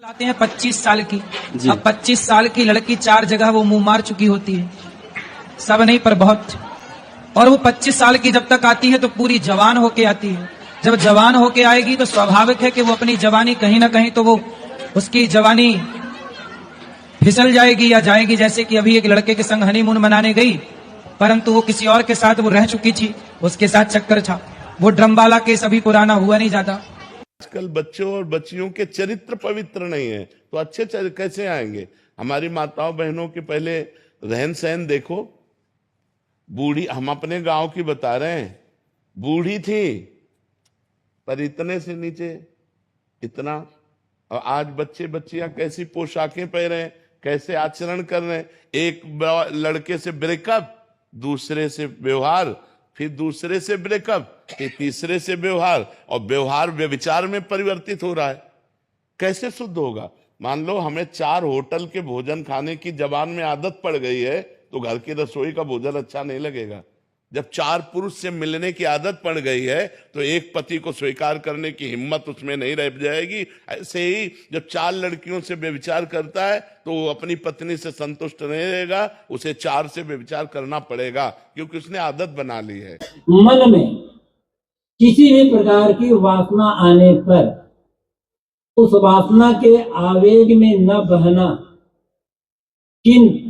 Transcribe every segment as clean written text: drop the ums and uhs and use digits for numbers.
लाते हैं 25 साल की। अब 25 साल की लड़की 4 जगह वो मुंह मार चुकी होती है, सब नहीं पर बहुत। और वो 25 साल की जब तक आती है तो पूरी जवान होके आती है। जब जवान होके आएगी तो स्वाभाविक है कि वो अपनी जवानी कहीं ना कहीं तो वो उसकी जवानी फिसल जाएगी या जाएगी। जैसे कि अभी एक लड़के के संग हनीमून मनाने गई, परंतु वो किसी और के साथ वो रह चुकी थी, उसके साथ चक्कर था। वो ड्रम वाला केस अभी पुराना हुआ नहीं जाता। आजकल बच्चों और बच्चियों के चरित्र पवित्र नहीं है तो अच्छे कैसे आएंगे। हमारी माताओं बहनों के पहले रहन सहन देखो। बूढ़ी, हम अपने गांव की बता रहे हैं, बूढ़ी थी पर इतने से नीचे इतना। और आज बच्चे बच्चियां कैसी पोशाकें पहने, कैसे आचरण कर रहे हैं। एक लड़के से ब्रेकअप, दूसरे से व्यवहार, फिर दूसरे से ब्रेकअप, फिर तीसरे से व्यवहार, और व्यवहार व्यभिचार में परिवर्तित हो रहा है। कैसे शुद्ध होगा। मान लो हमें 4 होटल के भोजन खाने की जबान में आदत पड़ गई है तो घर की रसोई का भोजन अच्छा नहीं लगेगा। जब 4 पुरुष से मिलने की आदत पड़ गई है तो एक पति को स्वीकार करने की हिम्मत उसमें नहीं रह जाएगी। ऐसे ही जब 4 लड़कियों से व्यभिचार करता है तो वो अपनी पत्नी से संतुष्ट नहीं रहेगा, उसे 4 से व्यभिचार करना पड़ेगा क्योंकि उसने आदत बना ली है। मन में किसी भी प्रकार की वासना आने पर उस वासना के आवेग में न बहना, किंतु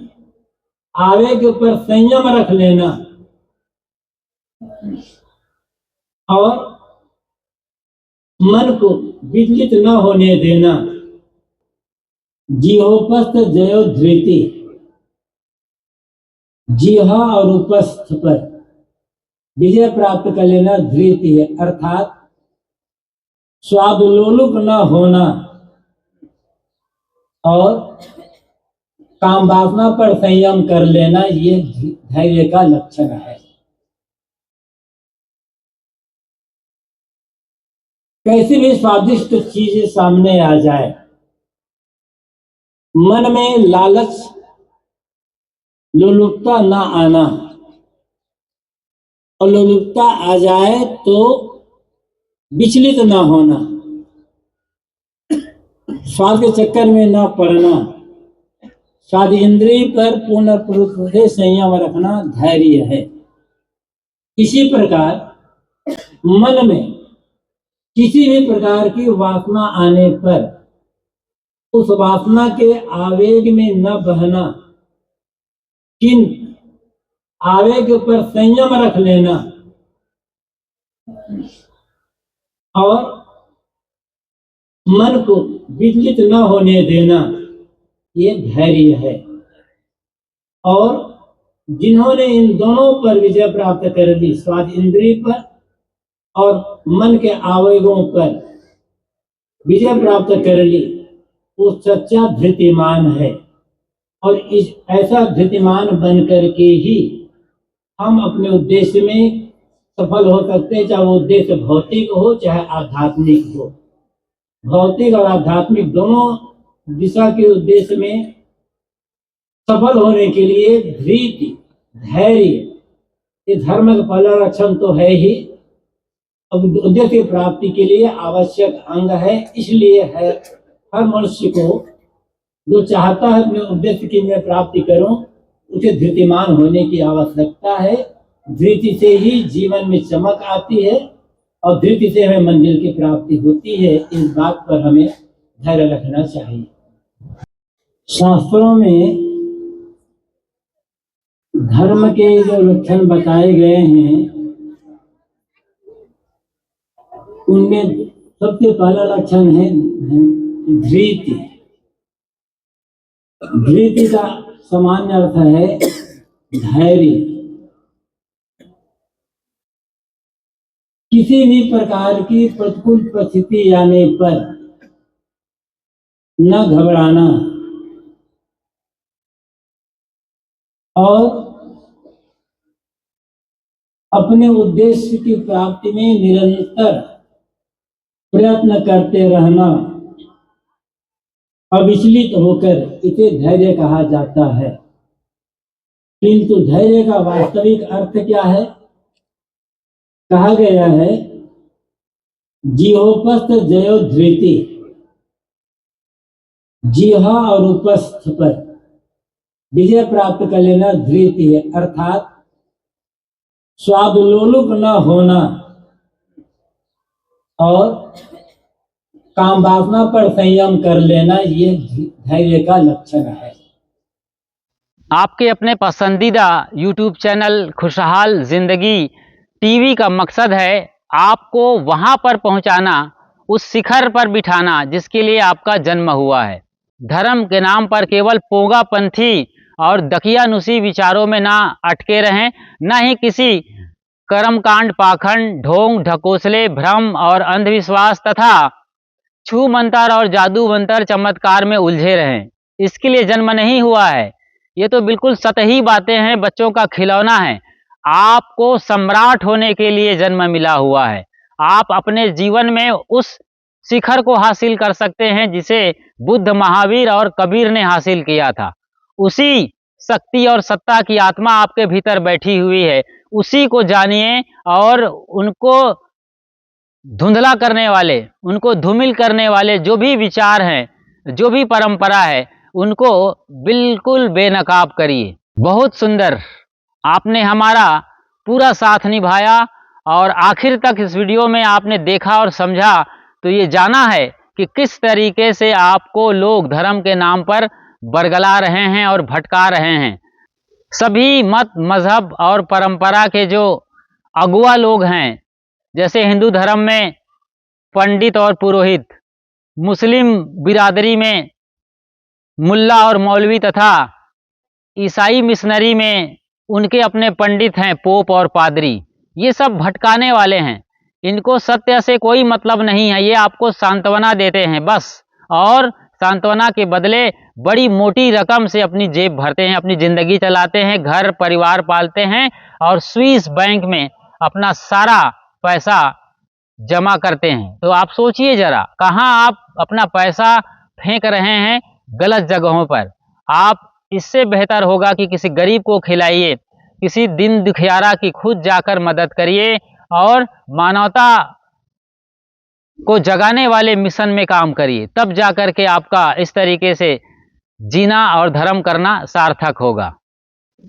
आवेग पर संयम रख लेना और मन को विचलित न होने देना। जिहोपस्थ जयो धृति, जिहा और उपस्थ पर विजय प्राप्त कर लेना धृति है, अर्थात स्वादलोलुप न होना और काम वासना पर संयम कर लेना, ये धैर्य का लक्षण है। कैसी भी स्वादिष्ट चीजें सामने आ जाए, मन में लालच लोलुपता न आना, और लोलुपता आ जाए तो विचलित न होना, स्वाद के चक्कर में न पड़ना, स्वाद इंद्रिय पर पूर्ण रूप से संयम रखना धैर्य है। इसी प्रकार मन में किसी भी प्रकार की वासना आने पर उस वासना के आवेग में न बहना, किंतु आवेग पर संयम रख लेना और मन को विचलित न होने देना, ये धैर्य है। और जिन्होंने इन दोनों पर विजय प्राप्त कर ली, स्वाद इंद्रिय पर और मन के आवेगों पर विजय प्राप्त कर ली, वो सच्चा धृतिमान है। और इस ऐसा धृतिमान बन करके ही हम अपने उद्देश्य में सफल हो सकते हैं, चाहे वो उद्देश्य भौतिक हो चाहे आध्यात्मिक हो। भौतिक और आध्यात्मिक दोनों दिशा के उद्देश्य में सफल होने के लिए धृति, धैर्य, ये धर्म का पहला लक्षण तो है ही, अब उद्देश्य प्राप्ति के लिए आवश्यक अंग है। इसलिए है हर मनुष्य को जो चाहता है अपने उद्देश्य की मैं प्राप्ति करूं, उसे धृतिमान होने की आवश्यकता है। धृति से ही जीवन में चमक आती है और धृति से हमें मंजिल की प्राप्ति होती है। इस बात पर हमें धैर्य रखना चाहिए। शास्त्रों में धर्म के जो लक्षण बताए गए हैं उनमें सबसे पहला लक्षण है धृति। धृति का सामान्य अर्थ है धैर्य। किसी भी प्रकार की प्रतिकूल परिस्थिति आने पर न घबराना और अपने उद्देश्य की प्राप्ति में निरंतर प्रयत्न करते रहना, अविचलित होकर, इसे धैर्य कहा जाता है। किंतु धैर्य का वास्तविक अर्थ क्या है? कहा गया है जिहोपस्थ जयो धृति, जिह्वा और उपस्थ पर विजय प्राप्त कर लेना धृति है, अर्थात स्वादुलोलुप न होना और काम वासना पर संयम कर लेना, ये धैर्य का लक्षण है। आपके अपने पसंदीदा YouTube चैनल खुशहाल जिंदगी टीवी का मकसद है आपको वहां पर पहुंचाना, उस शिखर पर बिठाना जिसके लिए आपका जन्म हुआ है। धर्म के नाम पर केवल पोंगापंथी और दकियानुसी विचारों में ना अटके रहें, न ही किसी कर्मकांड, पाखंड, ढोंग, ढकोसले, भ्रम और अंधविश्वास तथा छू मंतर और जादू मंतर चमत्कार में उलझे रहें। इसके लिए जन्म नहीं हुआ है। ये तो बिल्कुल सतही बातें हैं, बच्चों का खिलौना है। आपको सम्राट होने के लिए जन्म मिला हुआ है। आप अपने जीवन में उस शिखर को हासिल कर सकते हैं जिसे बुद्ध, महावीर और कबीर ने हासिल किया था। उसी शक्ति और सत्ता की आत्मा आपके भीतर बैठी हुई है, उसी को जानिए और उनको धुंधला करने वाले, उनको धूमिल करने वाले जो भी विचार हैं, जो भी परंपरा है, उनको बिल्कुल बेनकाब करिए। बहुत सुंदर, आपने हमारा पूरा साथ निभाया और आखिर तक इस वीडियो में आपने देखा और समझा तो ये जाना है कि किस तरीके से आपको लोग धर्म के नाम पर बरगला रहे हैं और भटका रहे हैं। सभी मत, मजहब और परंपरा के जो अगुआ लोग हैं, जैसे हिंदू धर्म में पंडित और पुरोहित, मुस्लिम बिरादरी में मुल्ला और मौलवी तथा ईसाई मिशनरी में उनके अपने पंडित हैं, पोप और पादरी, ये सब भटकाने वाले हैं। इनको सत्य से कोई मतलब नहीं है। ये आपको सांत्वना देते हैं बस, और सांत्वना के बदले बड़ी मोटी रकम से अपनी जेब भरते हैं, अपनी ज़िंदगी चलाते हैं, घर परिवार पालते हैं और स्विस बैंक में अपना सारा पैसा जमा करते हैं। तो आप सोचिए जरा, कहाँ आप अपना पैसा फेंक रहे हैं? गलत जगहों पर। आप इससे बेहतर होगा कि किसी गरीब को खिलाइए, किसी दिन दुखियारा की खुद जाकर मदद करिए और मानवता को जगाने वाले मिशन में काम करिए, तब जाकर के आपका इस तरीके से जीना और धर्म करना सार्थक होगा।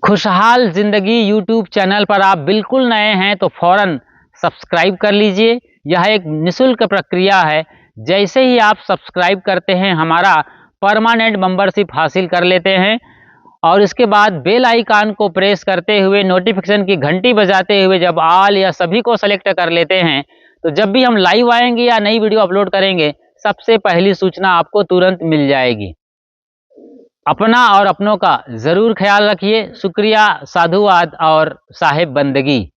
खुशहाल जिंदगी यूट्यूब चैनल पर आप बिल्कुल नए हैं तो फौरन सब्सक्राइब कर लीजिए। यह एक निःशुल्क प्रक्रिया है। जैसे ही आप सब्सक्राइब करते हैं, हमारा परमानेंट मेंबरशिप हासिल कर लेते हैं और इसके बाद बेल आइकन को प्रेस करते हुए, नोटिफिकेशन की घंटी बजाते हुए जब ऑल या सभी को सेलेक्ट कर लेते हैं, तो जब भी हम लाइव आएंगे या नई वीडियो अपलोड करेंगे, सबसे पहली सूचना आपको तुरंत मिल जाएगी। अपना और अपनों का ज़रूर ख्याल रखिए। शुक्रिया, साधुवाद और साहिब बंदगी।